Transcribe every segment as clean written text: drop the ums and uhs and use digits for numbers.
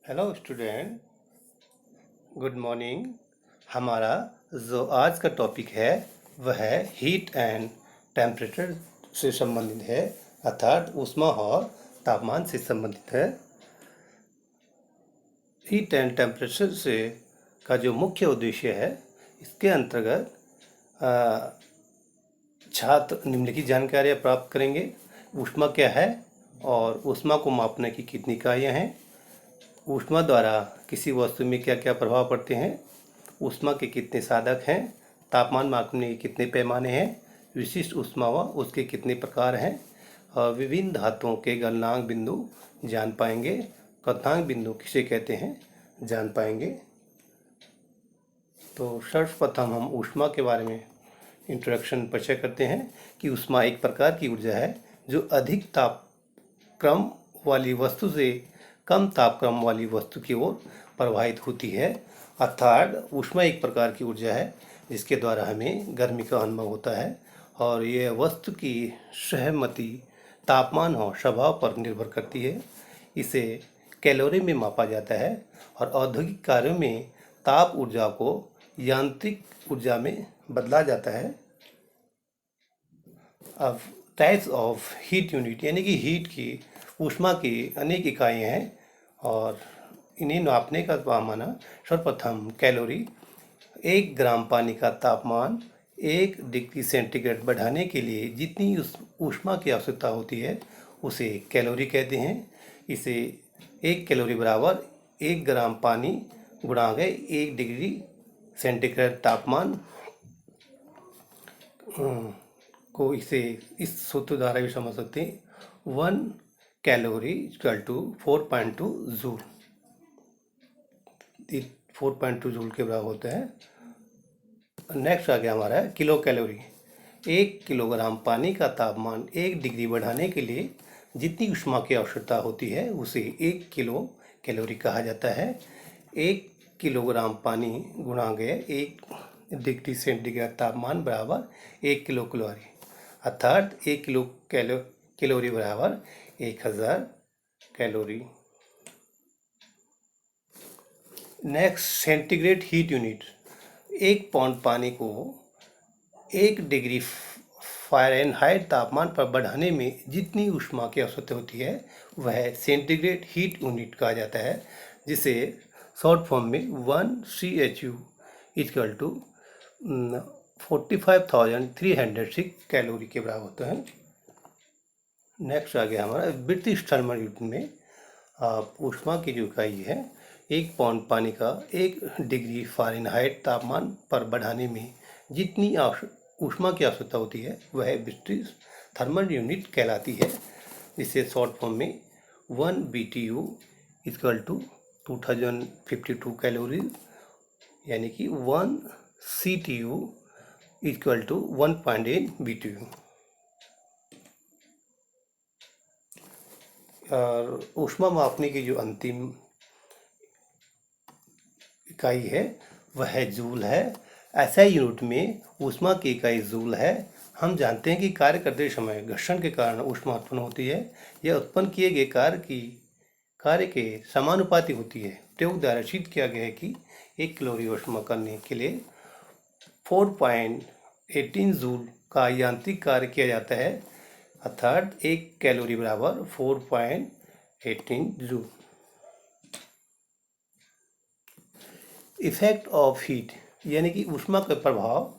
Hello student, good morning. हमारा जो आज का टॉपिक है वह है हीट एंड टेम्परेचर से संबंधित है, अर्थात ऊष्मा और तापमान से संबंधित है। हीट एंड टेम्परेचर से का जो मुख्य उद्देश्य है, इसके अंतर्गत छात्र निम्नलिखित जानकारियाँ प्राप्त करेंगे। ऊष्मा क्या है और ऊष्मा को मापने की कितनी इकाइयाँ हैं, ऊष्मा द्वारा किसी वस्तु में क्या क्या प्रभाव पड़ते हैं, ऊष्मा के कितने साधक हैं, तापमान मापने के कितने पैमाने हैं, विशिष्ट ऊष्मा व उसके कितने प्रकार हैं, और विभिन्न धातुओं के गलनांक बिंदु जान पाएंगे। क्वथनांक बिंदु किसे कहते हैं जान पाएंगे। तो सर्वप्रथम हम ऊष्मा के बारे में इंट्रोडक्शन परिचय करते हैं कि ऊष्मा एक प्रकार की ऊर्जा है जो अधिक तापक्रम वाली वस्तु से कम तापक्रम वाली वस्तु की ओर प्रवाहित होती है। अर्थात ऊष्मा एक प्रकार की ऊर्जा है जिसके द्वारा हमें गर्मी का अनुभव होता है और यह वस्तु की सहमति तापमान और स्वभाव पर निर्भर करती है। इसे कैलोरी में मापा जाता है और औद्योगिक कार्यों में ताप ऊर्जा को यांत्रिक ऊर्जा में बदला जाता है। अब टाइप्स ऑफ हीट यूनिट यानी कि हीट की ऊष्मा की अनेक इकाइयाँ हैं और इन्हें नापने का पैमाना सर्वप्रथम कैलोरी। 1 ग्राम पानी का तापमान 1 डिग्री सेंटीग्रेड बढ़ाने के लिए जितनी ऊष्मा की आवश्यकता होती है उसे कैलोरी कहते हैं। इसे 1 कैलोरी बराबर 1 ग्राम पानी गुणा गए 1 डिग्री सेंटीग्रेड तापमान को इसे इस सूत्र द्वारा भी समझ सकते हैं। 1 calorie equal to 4.2 joule. 4.2 joule के बराबर होता है। नेक्स्ट आ गया हमारा किलो कैलोरी। 1 किलोग्राम पानी का तापमान 1 डिग्री बढ़ाने के लिए जितनी ऊष्मा की आवश्यकता होती है उसे 1 किलो कैलोरी कहा जाता है। 1 किलोग्राम पानी गुणा गए 1 डिग्री सेंटीग्रेड तापमान बराबर 1 किलो कैलोरी, अर्थात 1 किलो कैलोरी बराबर 1000 calorie. Next centigrade heat unit. 1 pound पानी को 1 डिग्री फ़ारेनहाइट तापमान पर बढ़ाने में जितनी ऊष्मा की आवश्यकता होती है वह सेंटीग्रेड हीट यूनिट कहा जाता है, जिसे शॉर्ट फॉर्म में 1 CHU इक्वल टू 45,306 कैलोरी के बराबर होता है। नेक्स्ट आ गया हमारा ब्रिटिश थर्मल यूनिट में ऊष्मा की जो इकाई है, 1 पाउंड पानी का 1 डिग्री फ़ारेनहाइट तापमान पर बढ़ाने में जितनी ऊष्मा की आवश्यकता होती है वह ब्रिटिश थर्मल यूनिट कहलाती है, जिसे शॉर्ट फॉर्म में 1 BTU इक्वल टू 2052 कैलोरी यानी कि 1 CTU इक्वल टू 1.8 BTU। और ऊष्मा मापने की जो अंतिम इकाई है वह जूल है। ऐसा यूनिट में ऊष्मा की इकाई जूल है। हम जानते हैं कि कार्य करते समय घर्षण के कारण ऊष्मा उत्पन्न होती है। यह उत्पन्न किए गए कार्य के समानुपाती होती है। प्रयोग द्वारा सिद्ध किया गया है कि 1 कैलोरी ऊष्मा करने के लिए 4.18 जूल का यांत्रिक कार्य किया जाता है, अर्थात 1 कैलोरी बराबर 4.18 जूल। इफेक्ट ऑफ हीट यानी कि ऊष्मा का प्रभाव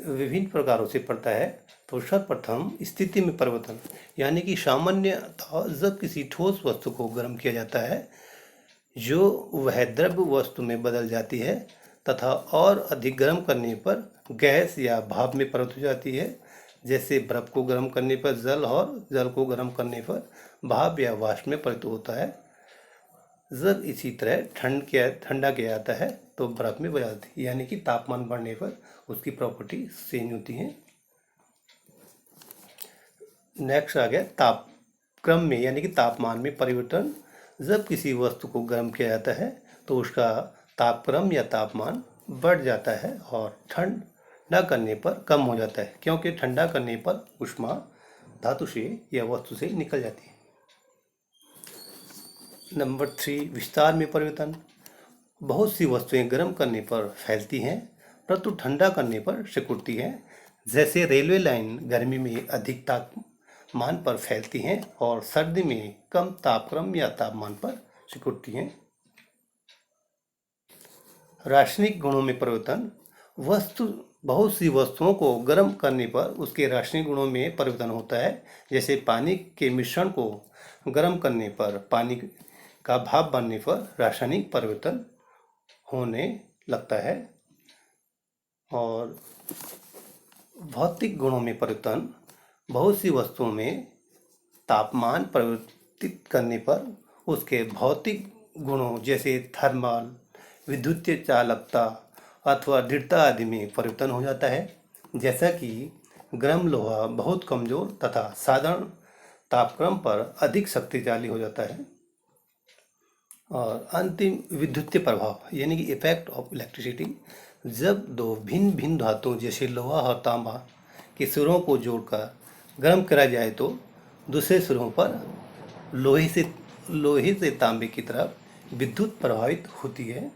विभिन्न प्रकारों से पड़ता है। तो सर्वप्रथम स्थिति में परिवर्तन यानी कि सामान्यतः जब किसी ठोस वस्तु को गर्म किया जाता है जो वह द्रव्य वस्तु में बदल जाती है तथा और अधिक गर्म करने पर गैस या भाप में परिवर्तित हो जाती है। जैसे बर्फ को गर्म करने पर जल और जल को गर्म करने पर भाप या वाष्प में परिवर्तित होता है। जब इसी तरह ठंडा किया जाता है तो बर्फ में बदल जाती है, यानी कि तापमान बढ़ने पर उसकी प्रॉपर्टी चेंज होती है। नेक्स्ट आ गया तापक्रम में यानी कि तापमान में परिवर्तन। जब किसी वस्तु को गर्म किया जाता है तो उसका तापक्रम या तापमान बढ़ जाता है और ठंडा करने पर कम हो जाता है, क्योंकि ठंडा करने पर ऊष्मा धातु से या वस्तु से निकल जाती है। नंबर 3, विस्तार में परिवर्तन। बहुत सी वस्तुएं गर्म करने पर फैलती हैं परंतु ठंडा करने पर सिकुड़ती हैं। जैसे रेलवे लाइन गर्मी में अधिक तापमान पर फैलती हैं और सर्दी में कम तापक्रम या तापमान पर सिकुड़ती हैं। रासायनिक गुणों में परिवर्तन। वस्तु बहुत सी वस्तुओं को गर्म करने पर उसके रासायनिक गुणों में परिवर्तन होता है। जैसे पानी के मिश्रण को गर्म करने पर पानी का भाप बनने पर रासायनिक परिवर्तन होने लगता है। और भौतिक गुणों में परिवर्तन। बहुत सी वस्तुओं में तापमान परिवर्तित करने पर उसके भौतिक गुणों जैसे थर्मल, विद्युतीय चालकता अथवा दृढ़ता आदि में परिवर्तन हो जाता है। जैसा कि गर्म लोहा बहुत कमजोर तथा साधारण तापक्रम पर अधिक शक्तिशाली हो जाता है। और अंतिम, विद्युतीय प्रभाव यानी कि इफेक्ट ऑफ इलेक्ट्रिसिटी। जब दो भिन्न भिन्न धातुओं जैसे लोहा और तांबा के सिरों को जोड़कर गर्म करा जाए तो दूसरे सिरों पर लोहे से तांबे की तरफ विद्युत प्रभावित होती है।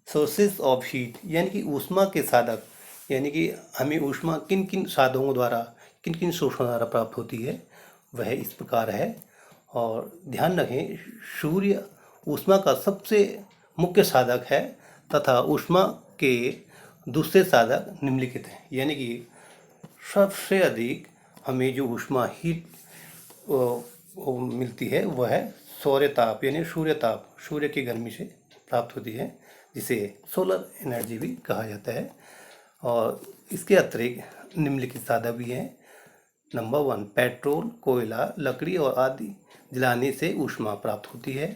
सोर्सेस ऑफ हीट यानी कि ऊष्मा के साधक, यानी कि हमें ऊष्मा किन किन साधनों द्वारा, किन किन स्रोतों द्वारा प्राप्त होती है, वह इस प्रकार है। और ध्यान रखें, सूर्य ऊष्मा का सबसे मुख्य साधक है तथा ऊष्मा के दूसरे साधक निम्नलिखित हैं। यानी कि सबसे अधिक हमें जो ऊष्मा हीट मिलती है वह है सौर्य ताप यानी सूर्य ताप, सूर्य की गर्मी से प्राप्त होती है, जिसे सोलर एनर्जी भी कहा जाता है। और इसके अतिरिक्त निम्नलिखित साधक भी हैं। नंबर 1, पेट्रोल, कोयला, लकड़ी और आदि जलाने से ऊष्मा प्राप्त होती है।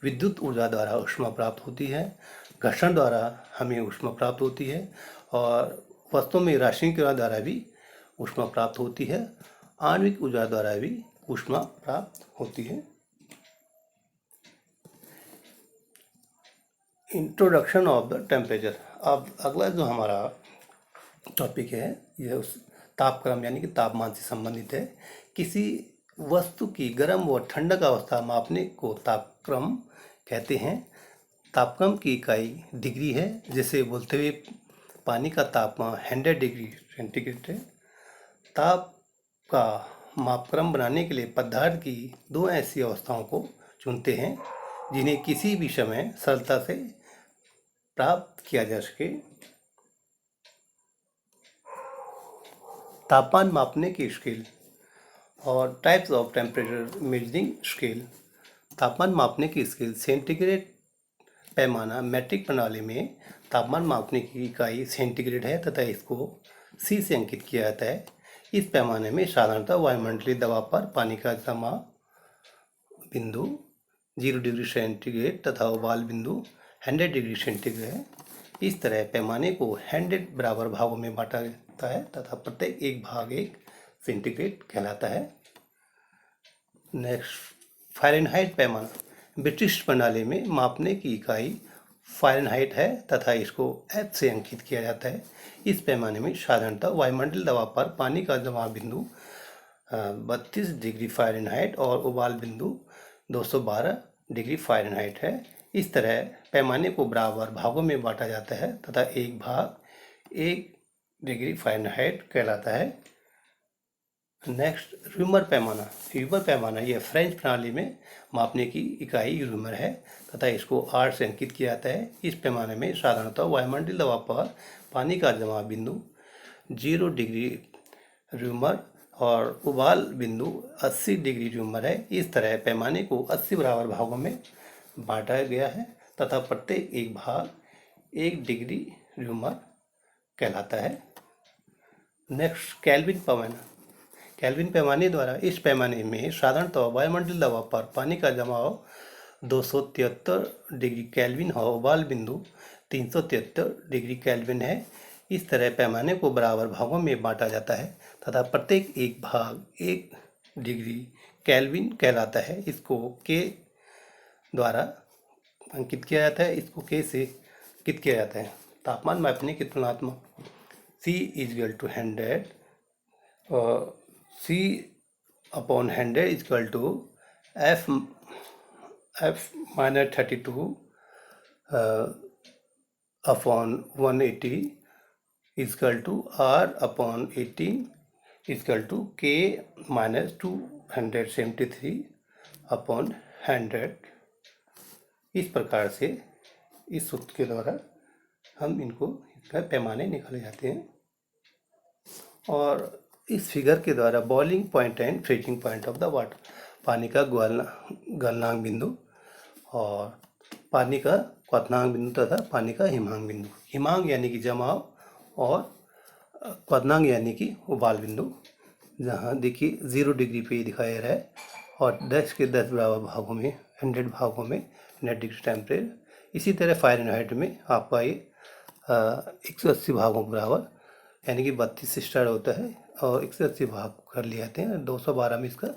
विद्युत ऊर्जा द्वारा ऊष्मा प्राप्त होती है। घर्षण द्वारा हमें ऊष्मा प्राप्त होती है। और वस्तुओं में रासायनिक ऊर्जा द्वारा भी ऊष्मा प्राप्त होती है। आणविक ऊर्जा द्वारा भी ऊष्मा प्राप्त होती है। Introduction of the temperature. अब अगला जो हमारा टॉपिक है यह उस तापक्रम यानी कि तापमान से संबंधित है। किसी वस्तु की गर्म व ठंडक अवस्था मापने को तापक्रम कहते हैं। तापक्रम की इकाई डिग्री है, जिसे बोलते हुए पानी का तापमान 100 डिग्री सेंटीग्रेड है। ताप का मापक्रम बनाने के लिए पदार्थ की दो ऐसी अवस्थाओं को चुनते हैं जिन्हें किसी भी समय सरलता से प्राप्त किया जा सके। तापमान मापने की स्केल और types of temperature measuring scale. तापमान मापने की स्केल सेंटीग्रेड पैमाना मैट्रिक प्रणाली में तापमान मापने की इकाई सेंटीग्रेड है तथा इसको C से अंकित किया जाता है। इस पैमाने में साधारणतः वायुमंडलीय दबाव पर पानी का जमा बिंदु 0 डिग्री सेंटीग्रेड तथा उबाल बिंदु 100 डिग्री सेंटीग्रेड है। इस तरह पैमाने को 100 बराबर भागों में बांटा जाता है तथा प्रत्येक एक भाग 1 सेंटीग्रेड कहलाता है। नेक्स्ट, फ़ारेनहाइट पैमाना। ब्रिटिश प्रणाली में मापने की इकाई फ़ारेनहाइट है तथा इसको F से अंकित किया जाता है। इस पैमाने में साधारणतः वायुमंडलीय दबाव पर पानी का जमाव बिंदु 32 डिग्री फ़ारेनहाइट और उबाल बिंदु 212 डिग्री फ़ारेनहाइट है। इस तरह पैमाने को बराबर भागों में बांटा जाता है तथा एक भाग 1 डिग्री फ़ारेनहाइट कहलाता है। नेक्स्ट, र्यूमर पैमाना। र्यूमर पैमाना यह फ्रेंच प्रणाली में मापने की इकाई र्यूमर है तथा इसको R से अंकित किया जाता है। इस पैमाने में साधारणतः वायुमंडलीय दबाव पर पानी का जमाव बिंदु 0 डिग्री र्यूमर और उबाल बिंदु 80 डिग्री र्यूमर है। इस तरह पैमाने को 80 बराबर भागों में बांटा गया है तथा प्रत्येक एक भाग 1 डिग्री र्यूमर कहलाता है। नेक्स्ट, केल्विन पैमाना। केल्विन पैमाने द्वारा इस पैमाने में साधारणतः वायुमंडलीय दबाव पर पानी का जमाव 273 डिग्री केल्विन और उबाल बिंदु 373 डिग्री केल्विन है। इस तरह पैमाने को बराबर भागों में बांटा जाता है तथा प्रत्येक एक भाग 1 डिग्री केल्विन कहलाता है। इसको K द्वारा अंकित किया जाता है, इसको K से अंकित किया जाता है। तापमान मापने की तुलनात्मक C equal to 100 C upon 100 equal to F F minus 32 upon 180 equal to R upon 18 equal to K minus 273 upon 100। इस प्रकार से इस सूत्र के द्वारा हम इसका पैमाने निकाले जाते हैं। और इस फिगर के द्वारा boiling point and freezing point of the water, पानी का गलनांक बिंदु और पानी का क्वथनांक बिंदु तथा पानी का हिमांक बिंदु। हिमांक यानी कि जमाव और क्वथनांक यानी कि उबाल बिंदु, जहाँ देखिए 0 डिग्री पे दिखाया रहा है और 10 के 10 बराबर भागों में 100 भागों में नेट डिग्री टेम्परेचर। इसी तरह फ़ारेनहाइट में आपका ये 180 भागों बराबर यानी कि 32 से स्टार्ट होता है और 180 भाग कर लिए जाते हैं। 212 में इसका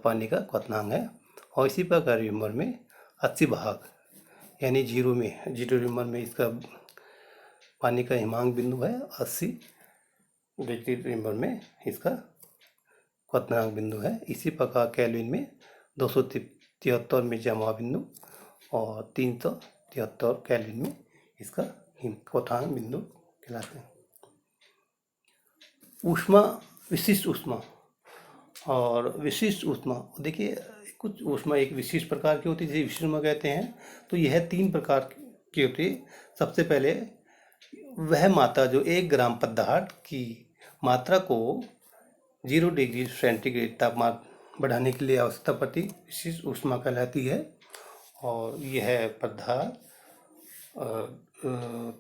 पानी का क्वथनांक है। और इसी प्रकार रिमर में 80 भाग यानी 0 रिमर में इसका पानी का हिमांक बिंदु है। 80 डिग्री रिमर में इसका क्वथनांक बिंदु है। इसी प्रकार केल्विन में 273 में जमाव बिंदु और 373 केल्विन में इसका क्वथनांक बिंदु कहलाते हैं। ऊष्मा, विशिष्ट ऊष्मा और विशिष्ट ऊष्मा, देखिए कुछ ऊष्मा एक विशिष्ट प्रकार की होती है जिसे विशिष्ट ऊष्मा कहते हैं। तो यह 3 प्रकार की होती है। सबसे पहले वह मात्रा जो 1 ग्राम पदार्थ की मात्रा को 0 डिग्री सेंटीग्रेड तापमान बढ़ाने के लिए आवश्यकता पड़ती विशिष्ट ऊष्मा कहलाती है। और यह पदार्थ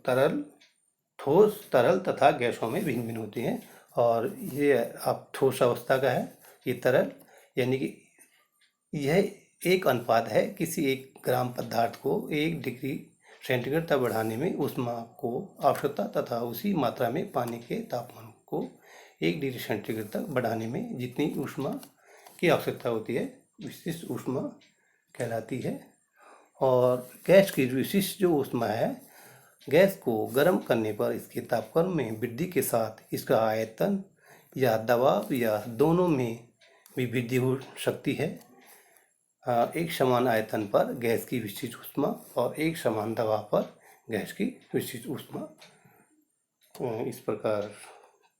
तरल, ठोस, तरल तथा गैसों में भिन्न भिन्न होती हैं। और ये आप ठोस अवस्था का है, ये तरल यानी कि यह एक अनुपात है किसी 1 ग्राम पदार्थ को 1 डिग्री सेंटीग्रेड तक बढ़ाने में ऊष्मा को आवश्यकता तथा उसी मात्रा में पानी के तापमान को 1 डिग्री सेंटीग्रेड तक बढ़ाने में जितनी ऊष्मा की आवश्यकता होती है विशिष्ट ऊष्मा कहलाती है। और गैस की विशिष्ट जो ऊष्मा है, गैस को गर्म करने पर इसके तापक्रम में वृद्धि के साथ इसका आयतन या दबाव या दोनों में भी वृद्धि हो सकती है। एक समान आयतन पर गैस की विशिष्ट ऊष्मा और एक समान दबाव पर गैस की विशिष्ट ऊष्मा इस प्रकार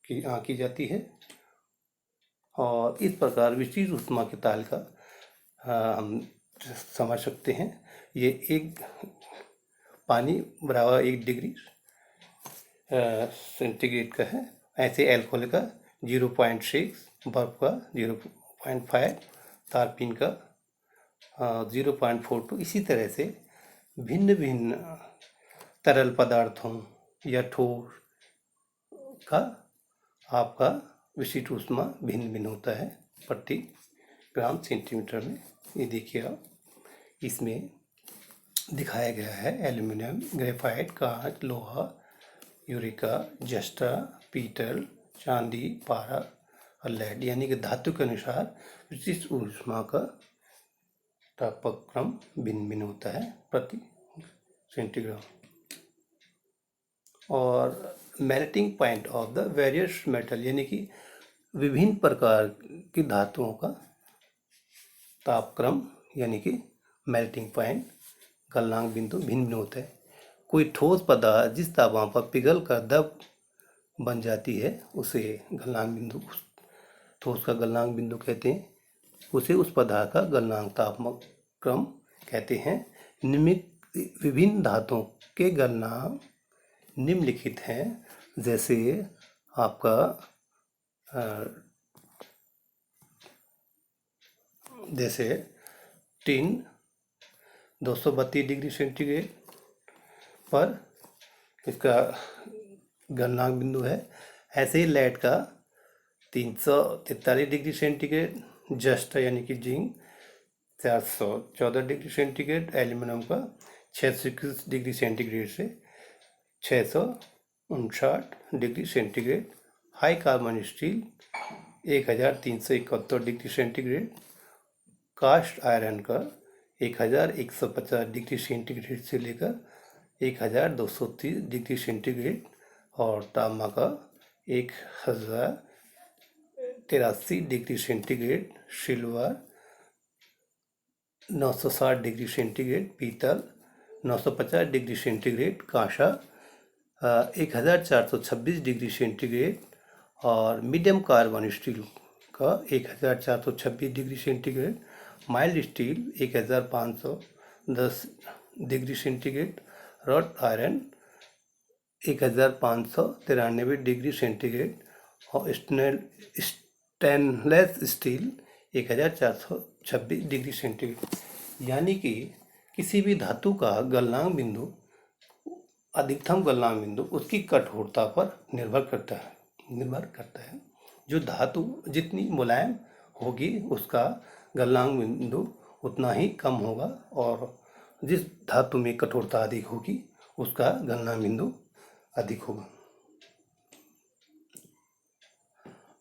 की आंकी जाती है। और इस प्रकार विशिष्ट ऊष्मा की तालिका हम समझ सकते हैं। ये एक पानी बराबर 1 डिग्री सेंटीग्रेड का है। ऐसे एल्कोहल का 0.6, बर्फ का 0.5, तारपीन का 0.42। इसी तरह से भिन्न भिन्न तरल पदार्थों या ठोस का आपका विशिष्ट ऊष्मा भिन्न भिन्न होता है प्रति ग्राम सेंटीमीटर में। ये देखिए आप, इसमें दिखाया गया है एल्युमिनियम, ग्रेफाइट, कांच, लोहा, यूरिका, जस्ता, पीतल, चांदी, पारा और लेड यानी कि धातु के अनुसार विशिष्ट ऊष्मा का तापक्रम भिन्न भिन्न होता है प्रति सेंटीग्राम। और melting point of the various metal यानी कि विभिन्न प्रकार की धातुओं का तापक्रम यानी कि मेल्टिंग पॉइंट, गलनांक बिंदु भिन्न भिन्न होते हैं। कोई ठोस पदार्थ जिस तापमान पर पिघल कर दब बन जाती है उसे गलनांक बिंदु, ठोस का गलनांक बिंदु कहते हैं। उसे उस पदार्थ का गलनांक तापक्रम कहते हैं। निम्नलिखित विभिन्न धातुओं के गलनांक निम्नलिखित हैं। जैसे आपका जैसे टिन 232 डिग्री सेंटीग्रेड पर इसका गलनांक बिंदु है। ऐसे ही लेड का 343 डिग्री सेंटीग्रेड, जस्ट यानी कि जिंक 414 डिग्री सेंटीग्रेड, एल्यूमिनियम का 621 डिग्री सेंटीग्रेड से 659 degree centigrade, high carbon steel 1371 degree centigrade, cast iron का 1150 डिग्री सेंटीग्रेड से लेकर 1230 डिग्री सेंटीग्रेड और तांबा का 1083 degree centigrade, silver 960 degree centigrade पीतल, 950 डिग्री सेंटीग्रेड कांसा, 1426 डिग्री सेंटीग्रेड और मीडियम कार्बन स्टील का 1426 degree centigrade, mild steel 1510 degree centigrade, rod iron 1593 degree centigrade और स्टेनलेस स्टील 1426 डिग्री सेंटीग्रेड। यानी कि किसी भी धातु का गलनांक बिंदु, अधिकतम गलनांक बिंदु उसकी कठोरता पर निर्भर करता है। जो धातु जितनी मुलायम होगी उसका गलनांक बिंदु उतना ही कम होगा, और जिस धातु में कठोरता अधिक होगी उसका गलनांक बिंदु अधिक होगा।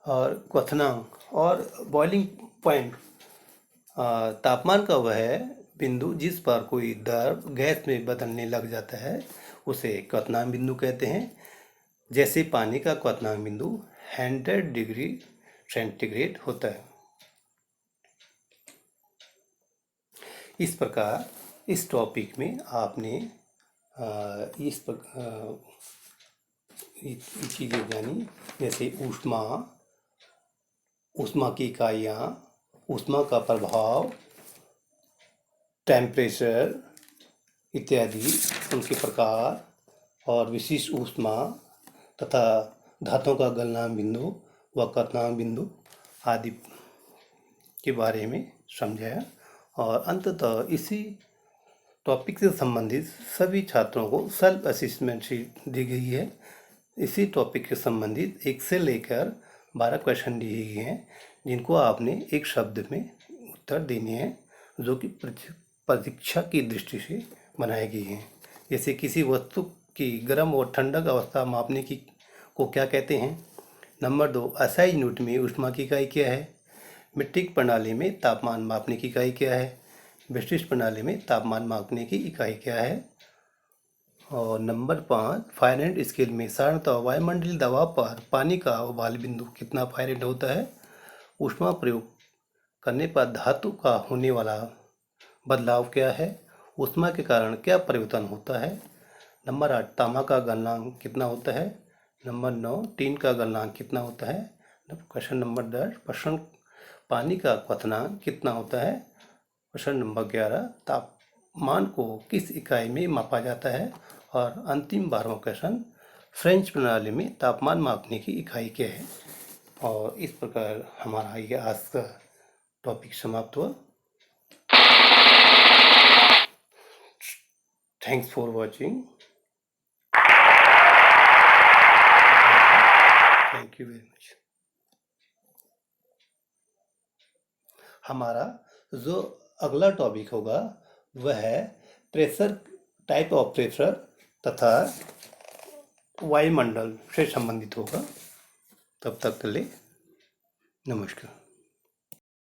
और क्वथनांक और बॉइलिंग पॉइंट, तापमान का वह बिंदु जिस पर कोई द्रव गैस में बदलने लग जाता है उसे क्वथनांक बिंदु कहते हैं। जैसे पानी का क्वथनांक बिंदु 100 डिग्री सेंटीग्रेड होता है। इस प्रकार इस टॉपिक में आपने चीज़ें जानी, जैसे ऊष्मा की इकाइयाँ, ऊष्मा का प्रभाव, टेम्परेचर इत्यादि, उनके प्रकार और विशिष्ट ऊष्मा तथा धातुओं का गलनांक बिंदु व क्वथनांक बिंदु आदि के बारे में समझाया। और अंततः इसी टॉपिक से संबंधित सभी छात्रों को सेल्फ असेसमेंट शीट दी गई है। इसी टॉपिक से संबंधित 1 से लेकर 12 क्वेश्चन दिए गए हैं, जिनको आपने एक शब्द में उत्तर देने हैं, जो कि परीक्षा की दृष्टि से बनाए गए हैं। जैसे किसी वस्तु की गर्म और ठंडक अवस्था मापने की को क्या कहते हैं। नंबर 2, SI यूनिट में ऊष्मा की इकाई क्या है। मीट्रिक प्रणाली में तापमान मापने की इकाई क्या है। विशिष्ट प्रणाली में तापमान मापने की इकाई क्या है। और नंबर 5, फ़ारेनहाइट स्केल में साधारणतः वायुमंडलीय दबाव पर पानी का उबाल बिंदु कितना फ़ारेनहाइट होता है। ऊष्मा प्रयोग करने पर धातु का होने वाला बदलाव क्या है। ऊष्मा के कारण क्या परिवर्तन होता है। नंबर 8, तांबा का गलनांक कितना होता है। नंबर 9, टीन का गलनांक कितना होता है। क्वेश्चन नंबर 10, प्रश्न पानी का क्वथनांक कितना होता है। क्वेश्चन नंबर 11, तापमान को किस इकाई में मापा जाता है। और अंतिम 12वां क्वेश्चन, फ्रेंच प्रणाली में तापमान मापने की इकाई क्या है। और इस प्रकार हमारा ये आज का टॉपिक समाप्त हुआ। Thanks for watching. Thank you very much. हमारा जो अगला टॉपिक होगा वह है प्रेशर, टाइप ऑफ प्रेशर तथा वायुमंडल से संबंधित होगा। तब तक के लिए नमस्कार।